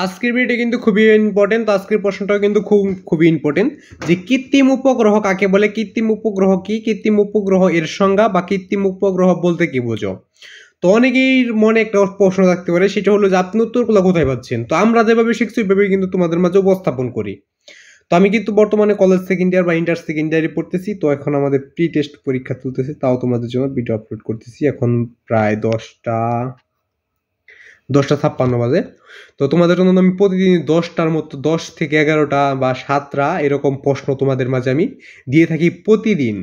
আজকের ভিডিওটা কিন্তু খুবই ইম্পর্টেন্ট। আজকের প্রশ্নটাও কিন্তু খুবই ইম্পর্টেন্ট যে কৃত্রিম উপগ্রহ কাকে বলে, কৃত্রিম উপগ্রহ কি, কৃত্রিম উপগ্রহ এর সংজ্ঞা বা কৃত্রিম উপগ্রহ বলতে কি বোঝো। তো অনেকেই মনে একটা প্রশ্ন থাকতে পারে, সেটা হলো যে আপনি উত্তরগুলো কোথায় পাচ্ছেন। তো আমরা যেভাবে শিখছি ওইভাবে কিন্তু তোমাদের মাঝে উপস্থাপন করি। তো আমি কিন্তু বর্তমানে কলেজ সেকেন্ড ইয়ার বা ইন্টার সেকেন্ড ইয়ারে পড়তেছি। তো এখন আমাদের প্রি টেস্ট পরীক্ষা চলতেছে, তাও তোমাদের জন্য ভিডিও আপলোড করতেছি। এখন প্রায় 10টা 56 বাজে। তো তোমাদের জন্য আমি প্রতিদিন 10টার মতো 10 থেকে 11টা বা 7টা এরকম প্রশ্ন তোমাদের মাঝে আমি দিয়ে থাকি প্রতিদিন।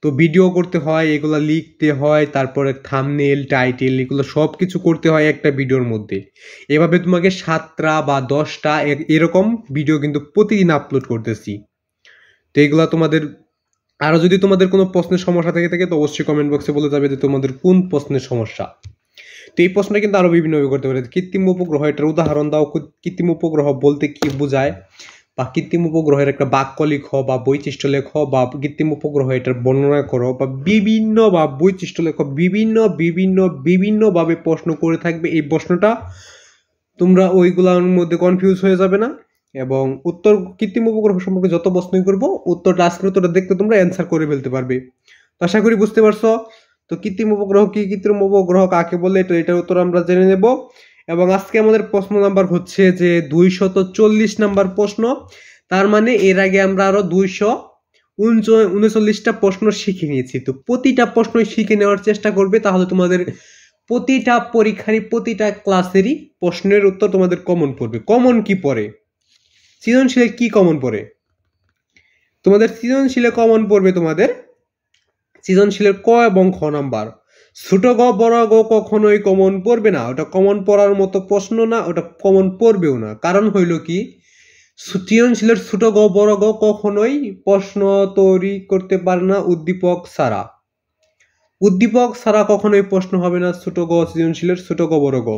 তো ভিডিও করতে হয়, এগুলো লিখতে হয়, তারপরে থাম্বনেল টাইটেল এগুলো সব কিছু করতে হয় একটা ভিডিওর মধ্যে। এভাবে তোমাকে 7টা বা 10টা এরকম ভিডিও কিন্তু প্রতিদিন আপলোড করতেছি। তো এগুলো তোমাদের আরও যদি তোমাদের কোনো প্রশ্নের সমস্যা থেকে থাকে তো অবশ্যই কমেন্ট বক্সে বলে যাবে যে তোমাদের কোন প্রশ্নের সমস্যা। তো এই প্রশ্নটা কিন্তু আরো বিভিন্নভাবে করতে পারে। কৃত্রিম উপগ্রহ, এটার উদাহরণ দাও, কৃত্রিম উপগ্রহ বলতে কি বোঝায়, বা কৃত্রিম উপগ্রহের একটা বাক্য লিখো বা বৈশিষ্ট্য লেখো, বা কৃত্রিম উপগ্রহ এটার বর্ণনা করো, বা বিভিন্ন বা বৈশিষ্ট্য লেখো। বিভিন্নভাবে প্রশ্ন করে থাকবে। এই প্রশ্নটা তোমরা ওইগুলোর মধ্যে কনফিউজ হয়ে যাবে না, এবং উত্তর কৃত্রিম উপগ্রহ সম্পর্কে যত প্রশ্নই করবো উত্তরটা আজকের উত্তরটা দেখতে তোমরা অ্যান্সার করে ফেলতে পারবে। তো আশা করি বুঝতে পারছো। তো কৃত্রিম উপগ্রহ কি, কৃত্রিম উপগ্রহ কাকে বলে, তো এটার উত্তর আমরা জেনে নেব। এবং আজকে আমাদের প্রশ্ন নাম্বার হচ্ছে যে 240 নাম্বার প্রশ্ন। তার মানে এর আগে আমরা আরো 239টা প্রশ্ন শিখে নিয়েছি। তো প্রতিটা প্রশ্নই শিখে নেওয়ার চেষ্টা করবে, তাহলে তোমাদের প্রতিটা পরীক্ষারই প্রতিটা ক্লাসেরই প্রশ্নের উত্তর তোমাদের কমন পড়বে। কমন কি পড়ে? সৃজনশীলে কি কমন পড়ে? তোমাদের সৃজনশীলে কমন পড়বে তোমাদের সৃজনশীলের ক এবং খ নাম্বার। ছোট গ বড় গ কখনোই কমন পড়বে না, ওটা কমন পড়ার মতো প্রশ্ন না, ওটা কমন পড়বেও না। কারণ হইল কি, সৃজনশীলের ছোট গ বড় গ কখনোই প্রশ্ন তৈরি করতে পারে না উদ্দীপক ছাড়া। উদ্দীপক ছাড়া কখনোই প্রশ্ন হবে না ছোট গ সৃজনশীলের ছোট গ বড় গ।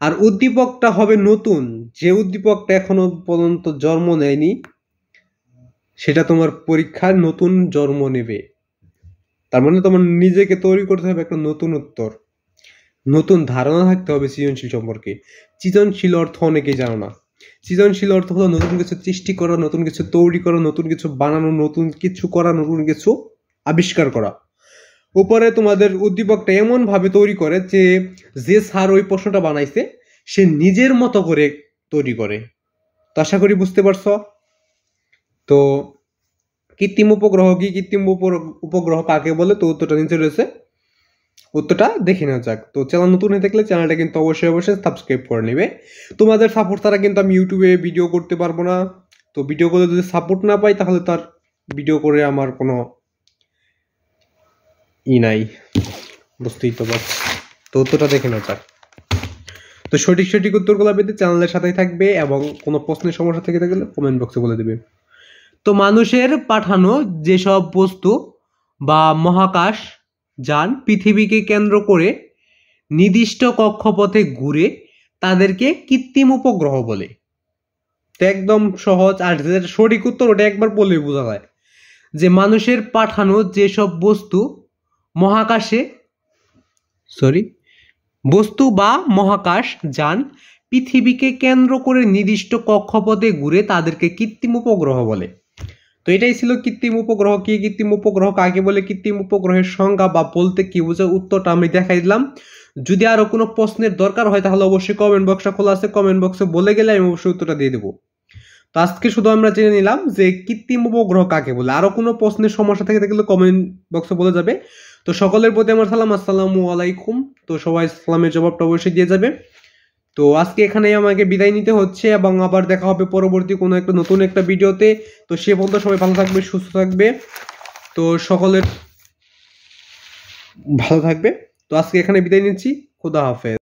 আর উদ্দীপকটা হবে নতুন, যে উদ্দীপকটা এখনো পর্যন্ত জন্ম নেয়নি সেটা তোমার পরীক্ষার নতুন জন্ম নেবে। তার মানে তোমার নিজেকে তৈরি করতে হবে একটা নতুন উত্তর, নতুন ধারণা থাকতে হবে সৃজনশীল সম্পর্কে। সৃজনশীল অর্থ অনেকেই জানো না। সৃজনশীল অর্থ হলো নতুন কিছু সৃষ্টি করা, নতুন কিছু তৈরি করা, নতুন কিছু বানানো, নতুন কিছু করা, নতুন কিছু আবিষ্কার করা। উপরে তোমাদের উদ্দীপকটা এমন ভাবে তৈরি করে যে স্যার ওই প্রশ্নটা বানাইছে সে নিজের মতো করে তৈরি করে। তো আশা করি বুঝতে পারছো। তো কৃত্রিম উপগ্রহ কি, কৃত্রিম উপগ্রহ কাকে বলে, তো উত্তরটা নিচে রয়েছে, উত্তরটা দেখে নেওয়া যাক। তো চ্যানেল নতুন হয়ে থাকলে চ্যানেলটা কিন্তু অবশ্যই সাবস্ক্রাইব করে নেবে। তোমাদের সাপোর্ট ছাড়া কিন্তু আমি ইউটিউবে ভিডিও করতে পারবো না। তো ভিডিও করে যদি সাপোর্ট না পাই তাহলে তার ভিডিও করে আমার কোনো নাই, বুঝতেই তো পারছি। তো উত্তরটা দেখে নেওয়া যাক। তো সঠিক উত্তরগুলো পেতে চ্যানেলের সাথেই থাকবে, এবং কোনো প্রশ্নের সমস্যা থেকে থাকলে কমেন্ট বক্সে বলে দেবে। তো মানুষের পাঠানো যেসব বস্তু বা মহাকাশ যান পৃথিবীকে কেন্দ্র করে নির্দিষ্ট কক্ষপথে ঘুরে তাদেরকে কৃত্রিম উপগ্রহ বলে। তো একদম সহজ, আর যেটা সঠিক উত্তর ওটা একবার বললেই বোঝা যায় যে মানুষের পাঠানো যেসব বস্তু বা মহাকাশ যান পৃথিবীকে কেন্দ্র করে নির্দিষ্ট কক্ষপথে ঘুরে তাদেরকে কৃত্রিম উপগ্রহ বলে। তো এটাই ছিল কৃত্রিম উপগ্রহ কি, কৃত্রিম উপগ্রহ কাকে বলে, কৃত্রিম উপগ্রহের সংজ্ঞা বা বলতে কি বোঝায়, উত্তরটা আমি দেখাই দিলাম। যদি আরো কোনো প্রশ্নের দরকার হয় তাহলে অবশ্যই কমেন্ট বক্সটা খোলা আছে, কমেন্ট বক্সে বলে গেলে আমি অবশ্যই উত্তরটা দিয়ে দেবো। তো আজকে শুধু আমরা জেনে নিলাম যে কৃত্রিম উপগ্রহ কাকে বলে। আরো কোনো প্রশ্নের সমস্যা থেকে থাকলে কমেন্ট বক্সে বলে যাবে। তো সকলের প্রতি আমার সালাম, আসসালামু আলাইকুম। তো সবাই সালামের জবাবটা অবশ্যই দিয়ে যাবে। তো আজকে এখানে আমাকে বিদায় নিতে হচ্ছে, এবং আবার দেখা হবে পরবর্তী কোনো একটা নতুন একটা ভিডিওতে। তো সে পর্যন্ত সবাই ভালো থাকবে, সুস্থ থাকবে। তো সকলের ভালো থাকবে। তো আজকে এখানে বিদায় নিচ্ছি। খুদা হাফেজ।